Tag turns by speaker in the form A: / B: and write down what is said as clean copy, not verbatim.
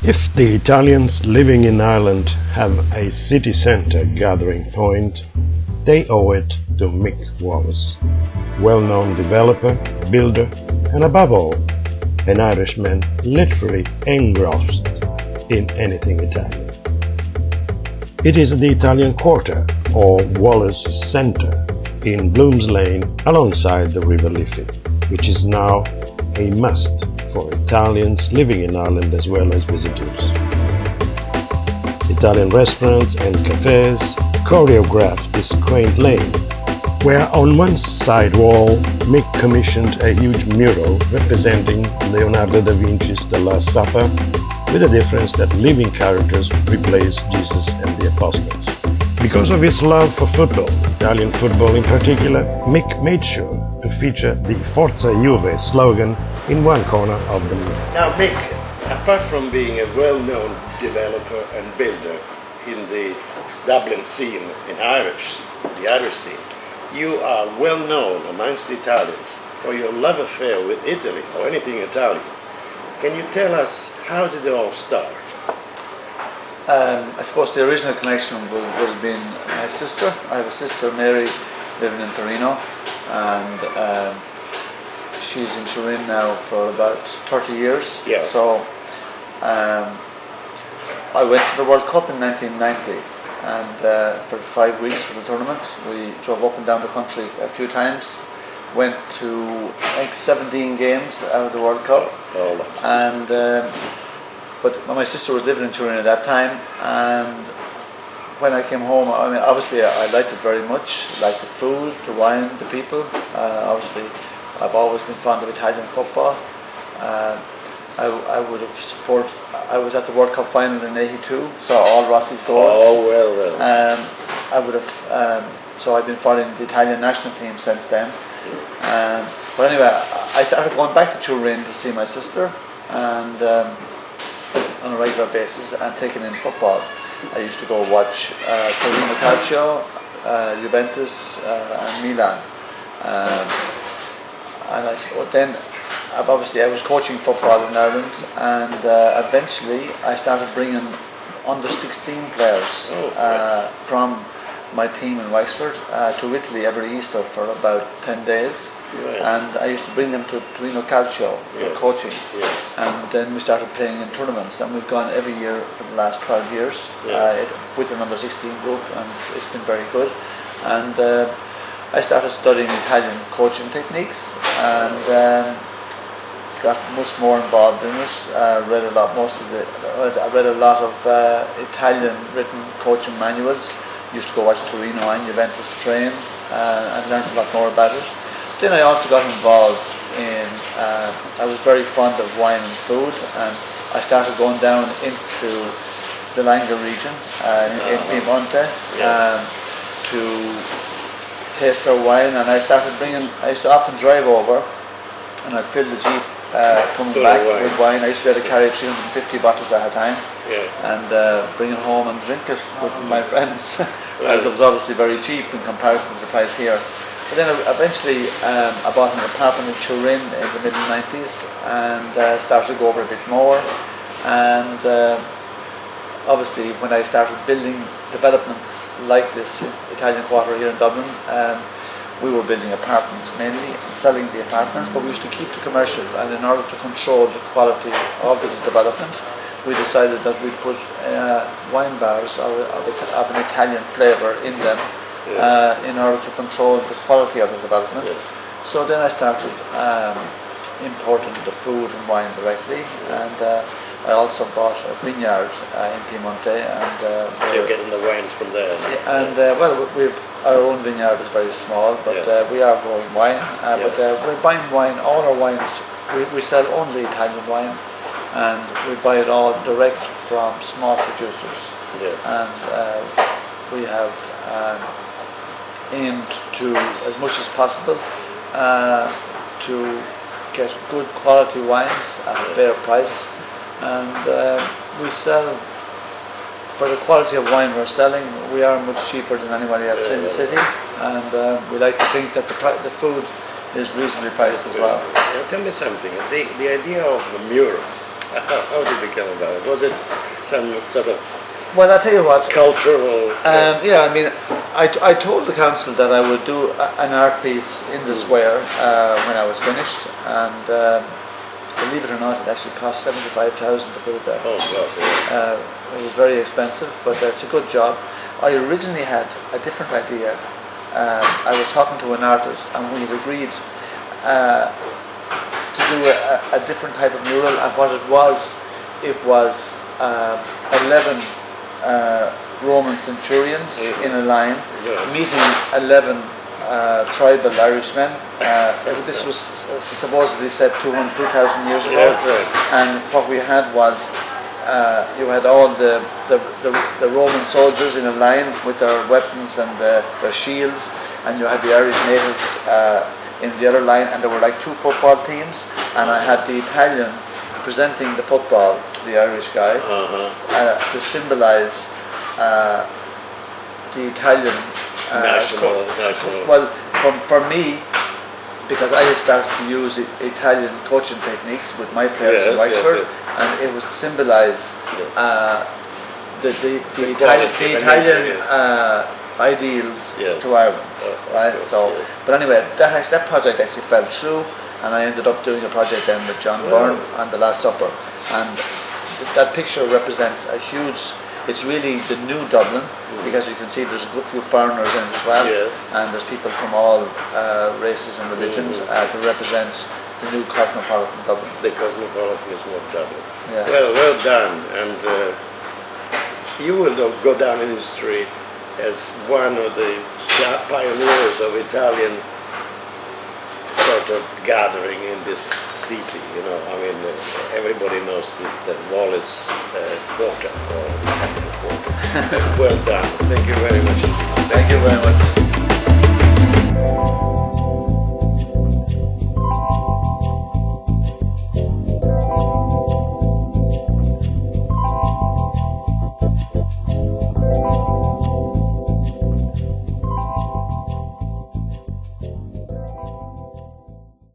A: If the Italians living in Ireland have a city centre gathering point, they owe it to Mick Wallace, well-known developer, builder, and above all, an Irishman literally engrossed in anything Italian. It is the Italian Quarter, or Wallace'S Centre, in Bloom's Lane alongside the River Liffey, which is now a must for Italians living in Ireland as well as visitors. Italian restaurants and cafes choreograph this quaint lane, where on one side wall Mick commissioned a huge mural representing Leonardo da Vinci's The Last Supper, with the difference that living characters replace Jesus and the Apostles. Because of his love for football, Italian football in particular, Mick made sure to feature the Forza Juve slogan in one corner of the mural.
B: Now Mick, apart from being a well-known developer and builder in the Dublin scene, the Irish scene, you are well known amongst the Italians for your love affair with Italy, or anything Italian. Can you tell us, how did it all start?
C: I suppose the original connection would have been my sister. I have a sister, Mary, living in Torino, and she's in Turin now for about 30 years.
B: Yeah.
C: So I went to the World Cup in 1990, and for 5 weeks for the tournament, we drove up and down the country a few times. Went to, I think, 17 games out of the World Cup.
B: Oh.
C: And but my sister was living in Turin at that time, and when I came home, I mean, obviously I liked it very much. Liked the food, the wine, the people. Obviously, I've always been fond of Italian football. I would have supported. I was at the World Cup final in '82, saw all Rossi's goals.
B: Oh well.
C: I would have. So I've been following the Italian national team since then. But anyway, I started going back to Turin to see my sister, and on a regular basis, and taking in football. I used to go watch Torino Calcio, Juventus, and Milan. And then, I was coaching football in Ireland, and eventually I started bringing under 16 players from my team in Wexford to Italy every Easter for about 10 days.
B: Right.
C: And I used to bring them to Torino Calcio for coaching.
B: Yes.
C: And then we started playing in tournaments, and we've gone every year for the last 12 years with an under 16 group, and it's been very good. And I started studying Italian coaching techniques, and got much more involved in it. I read a lot of Italian written coaching manuals. Used to go watch Torino and Juventus train, and learned a lot more about it. Then I also got involved in, I was very fond of wine and food, and I started going down into the Langer region in Piemonte to taste their wine, and I used to often drive over, and I'd fill the Jeep coming back with wine. I used to be able to carry 350 bottles at a time, and bring it home and drink it with my friends, as it was obviously very cheap in comparison to the price here. But then eventually I bought an apartment in Turin in the mid-90s, and started to go over a bit more. And obviously when I started building developments like this Italian Quarter here in Dublin, we were building apartments mainly, selling the apartments, but we used to keep the commercial, and in order to control the quality of the development, we decided that we'd put wine bars of an Italian flavour in them. In order to control the quality of the development. So then I started importing the food and wine directly, and I also bought a vineyard in Piemonte. And
B: so you're getting the wines from there?
C: And our own vineyard is very small, but we are growing wine. But we're buying wine, all our wines, we sell only Italian wine, and we buy it all direct from small producers.
B: Yes.
C: And we have aimed to, as much as possible, to get good quality wines at a fair price, and we sell, for the quality of wine we're selling, we are much cheaper than anybody else in the city, and we like to think that the food is reasonably priced as well.
B: Now tell me something, the idea of the mural, How did it come about? Was it some sort of
C: Well, I'll tell you what.
B: cultural?
C: Yeah, I mean, I told the council that I would do an art piece in the square when I was finished, and believe it or not, it actually cost 75,000 to put it there.
B: Oh God! Yeah.
C: It was very expensive, but it's a good job. I originally had a different idea. I was talking to an artist, and we had agreed to do a different type of mural, and what it was 11 Roman centurions in a line, meeting 11 tribal Irishmen. This was supposedly said 2,000 years ago.
B: Yeah, that's right.
C: And what we had was you had all the Roman soldiers in a line with their weapons and their shields, and you had the Irish natives in the other line, and there were like two football teams, and I had the Italian presenting the football to the Irish guy to symbolise the Italian
B: National.
C: well, for me, because I had started to use Italian coaching techniques with my players in Wexford, and it was to symbolise the Italian ideals to Ireland, right? But anyway, that project actually fell through, and I ended up doing a project then with John Byrne on The Last Supper, and that picture represents a huge. It's really the new Dublin, because you can see there's a good few foreigners in as well, and there's people from all races and religions to represent the new cosmopolitan Dublin.
B: The cosmopolitanism of Dublin.
C: Yeah.
B: Well done, and you will go down in history as one of the pioneers of Italian sort of gathering in this city. You know, I mean, everybody knows the Wallace's quarter, or Italian quarter. Well done. Thank you very much.